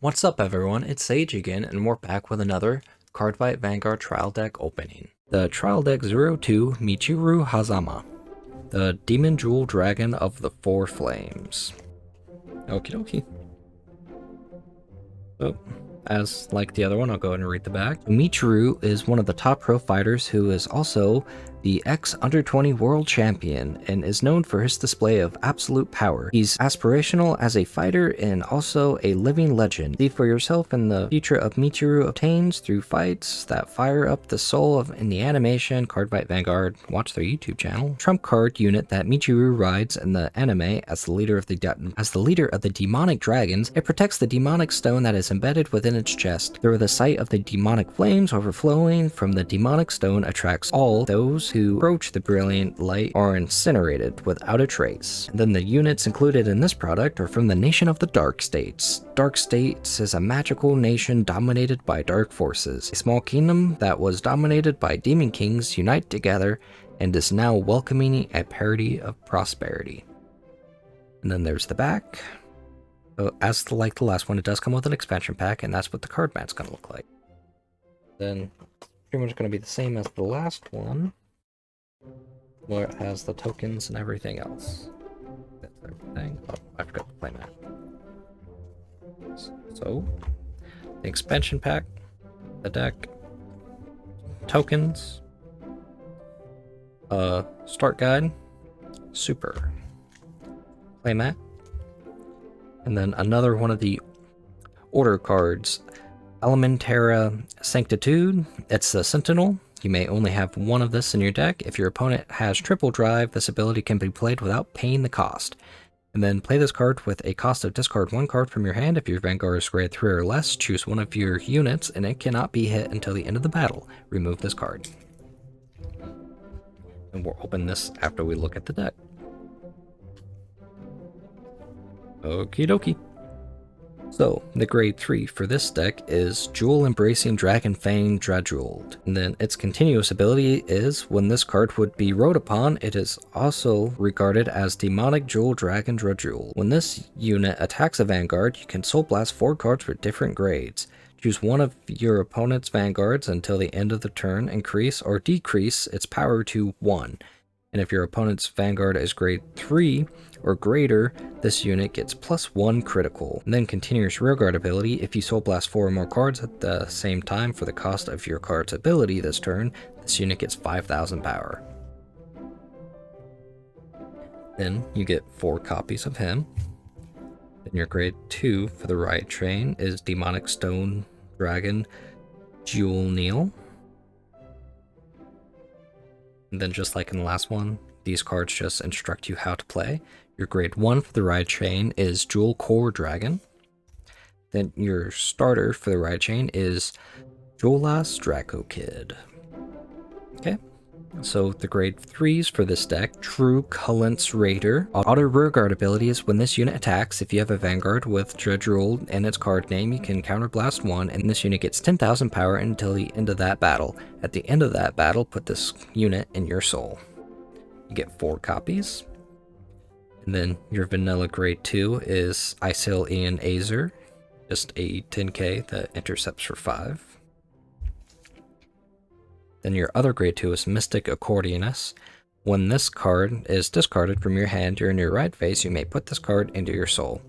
What's up everyone, it's Sage again, and we're back with another Cardfight Vanguard trial deck opening. The trial deck 02 Michiru Hazama, the Demon Jewel Dragon of the Four Flames. Okie dokie. So, as like the other one, I'll go ahead and read the back. Michiru is one of the top pro fighters who is also the ex-under-20 world champion and is known for his display of absolute power. He's aspirational as a fighter and also a living legend. See for yourself in the future of Michiru obtains through fights that fire up the soul of in the animation Cardfight Vanguard. Watch their YouTube channel. Trump card unit that Michiru rides in the anime as the leader of the demonic dragons. It protects the demonic stone that is embedded within its chest. Through the sight of the demonic flames overflowing from the demonic stone attracts all those who approach the brilliant light are incinerated without a trace. And then the units included in this product are from the nation of the Dark States. Dark States is a magical nation dominated by dark forces. A small kingdom that was dominated by demon kings unite together and is now welcoming a parody of prosperity. And then there's the back. So as like the last one, it does come with an expansion pack, and that's what the card mat's going to look like. Then pretty much going to be the same as the last one, where it has the tokens and everything else. That's everything. Oh, I forgot to play mat. So, the expansion pack, the deck, tokens, start guide, super, playmat, and then another one of the order cards, Elementara Sanctitude. It's the Sentinel. You may only have one of this in your deck. If your opponent has triple drive, this ability can be played without paying the cost. And then play this card with a cost of discard one card from your hand. If your Vanguard is grade 3 or less, choose one of your units and it cannot be hit until the end of the battle. Remove this card. And we'll open this after we look at the deck. Okie dokie. So, the grade 3 for this deck is Jewel Embracing Dragon Fang Dredjeweled. And then its continuous ability is, when this card would be rode upon, it is also regarded as Demonic Jewel Dragon Dredjeweled. When this unit attacks a Vanguard, you can Soul Blast 4 cards for different grades. Choose one of your opponent's Vanguards until the end of the turn, increase or decrease its power to 1. And if your opponent's Vanguard is grade 3 or greater, this unit gets +1 critical. And then continuous rearguard ability, if you Soul Blast 4 or more cards at the same time for the cost of your card's ability this turn, this unit gets 5,000 power. Then you get 4 copies of him. Then your grade 2 for the Riot Train is Demonic Stone Dragon Jewel Neil. And then just like in the last one, these cards just instruct you how to play. Your grade 1 for the Ride Chain is Jewel Core Dragon. Then your starter for the Ride Chain is Jolas Draco Kid. Okay, so the grade 3s for this deck, True Cullent's Raider. Auto rearguard ability is when this unit attacks, if you have a Vanguard with Dredjeweled in its card name, you can counterblast 1, and this unit gets 10,000 power until the end of that battle. At the end of that battle, put this unit in your soul. You get 4 copies. And then your vanilla grade 2 is Isil Ian Azer, just a 10k that intercepts for 5. Then your other grade 2 is Mystic Accordionist. When this card is discarded from your hand during your ride phase, you may put this card into your soul.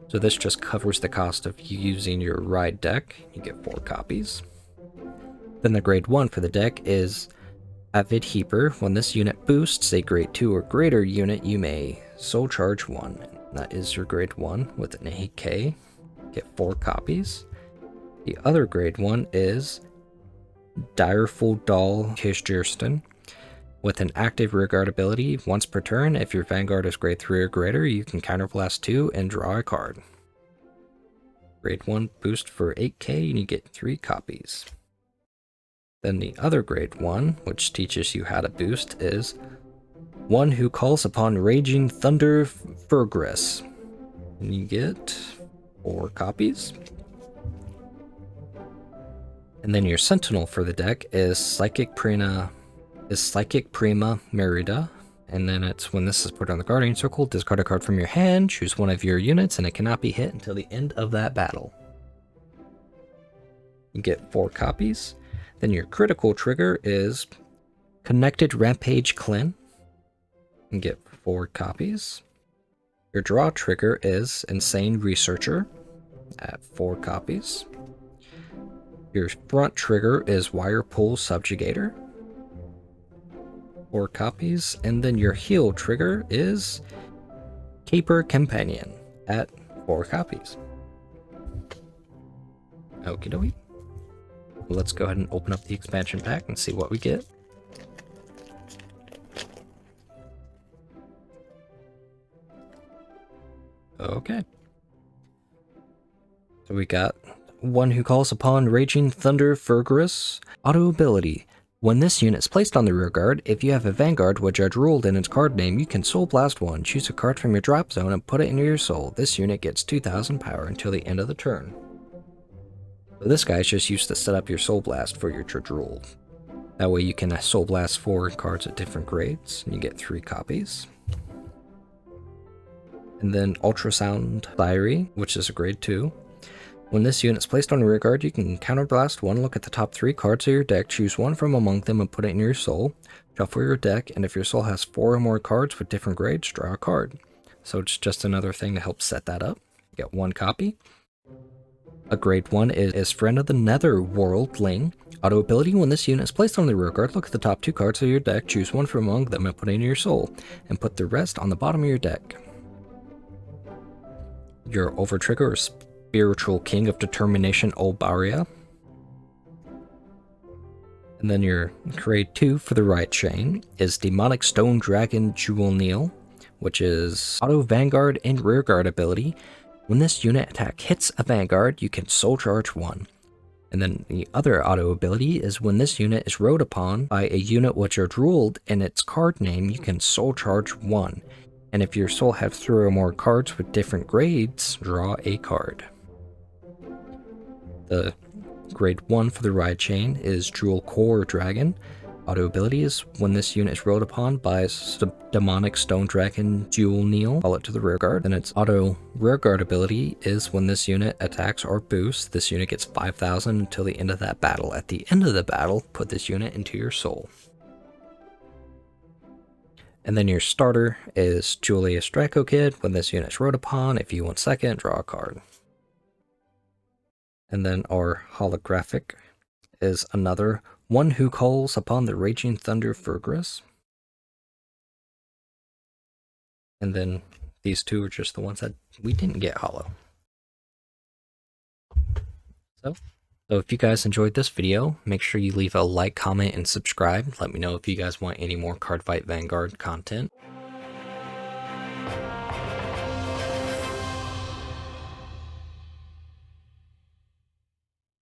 So this just covers the cost of you using your ride deck. You get 4 copies. Then the grade 1 for the deck is Avid Heaper. When this unit boosts a grade 2 or greater unit, you may soul charge 1. That is your grade 1 with an 8k. Get 4 copies. The other grade 1 is Direful Doll Kirsten. With an active rearguard ability, once per turn, if your Vanguard is grade 3 or greater, you can counterblast 2 and draw a card. Grade 1 boost for 8k and you get 3 copies. Then the other grade 1, which teaches you how to boost, is One Who Calls Upon Raging Thunder Fergress. And you get 4 copies. And then your Sentinel for the deck is Psychic Prima Merida. And then it's when this is put on the Guardian Circle, discard a card from your hand, choose one of your units, and it cannot be hit until the end of that battle. You get 4 copies. Then your critical trigger is Connected Rampage Clin. You get 4 copies. Your draw trigger is Insane Researcher at 4 copies. Your front trigger is Wire Pull Subjugator, 4 copies. And then your heal trigger is Caper Companion at 4 copies. Okie dokie. Let's go ahead and open up the expansion pack and see what we get. Okay. So we got One Who Calls Upon Raging Thunder Fergerus. Auto ability. When this unit is placed on the rear guard, if you have a Vanguard with Judge ruled in its card name, you can Soul Blast one. Choose a card from your drop zone and put it into your soul. This unit gets 2000 power until the end of the turn. So this guy's just used to set up your Soul Blast for your Judge ruled. That way you can Soul Blast 4 cards at different grades, and you get 3 copies. And then Ultrasound Diary, which is a grade 2. When this unit is placed on the rear guard, you can counterblast 1, look at the top 3 cards of your deck, choose 1 from among them and put it in your soul, shuffle your deck, and if your soul has 4 or more cards with different grades, draw a card. So it's just another thing to help set that up. You get 1 copy. A grade 1 is Friend of the Netherworldling. Auto ability, when this unit is placed on the rear guard, look at the top 2 cards of your deck, choose 1 from among them and put it in your soul, and put the rest on the bottom of your deck. Your overtrigger is Spiritual King of Determination Olbaria. And then your grade 2 for the right chain is Demonic Stone Dragon Jewel Neil, which is Auto Vanguard and Rearguard ability. When this unit attack hits a Vanguard, you can Soul Charge 1. And then the other auto ability is when this unit is rode upon by a unit which are ruled in its card name, you can Soul Charge 1. And if your soul has 3 or more cards with different grades, draw a card. The grade 1 for the ride chain is Jewel Core Dragon. Auto ability is when this unit is rode upon by Demonic Stone Dragon Jewel Neil, call it to the rear guard. Then its auto rear guard ability is when this unit attacks or boosts, this unit gets 5000 until the end of that battle. At the end of the battle, put this unit into your soul. And then your starter is Julius Draco Kid. When this unit is rode upon, if you want second, draw a card. And then our holographic is another One Who Calls Upon the Raging Thunder Fergerus. And then these 2 are just the ones that we didn't get holo. So if you guys enjoyed this video, make sure you leave a like, comment, and subscribe. Let me know if you guys want any more Cardfight Vanguard content.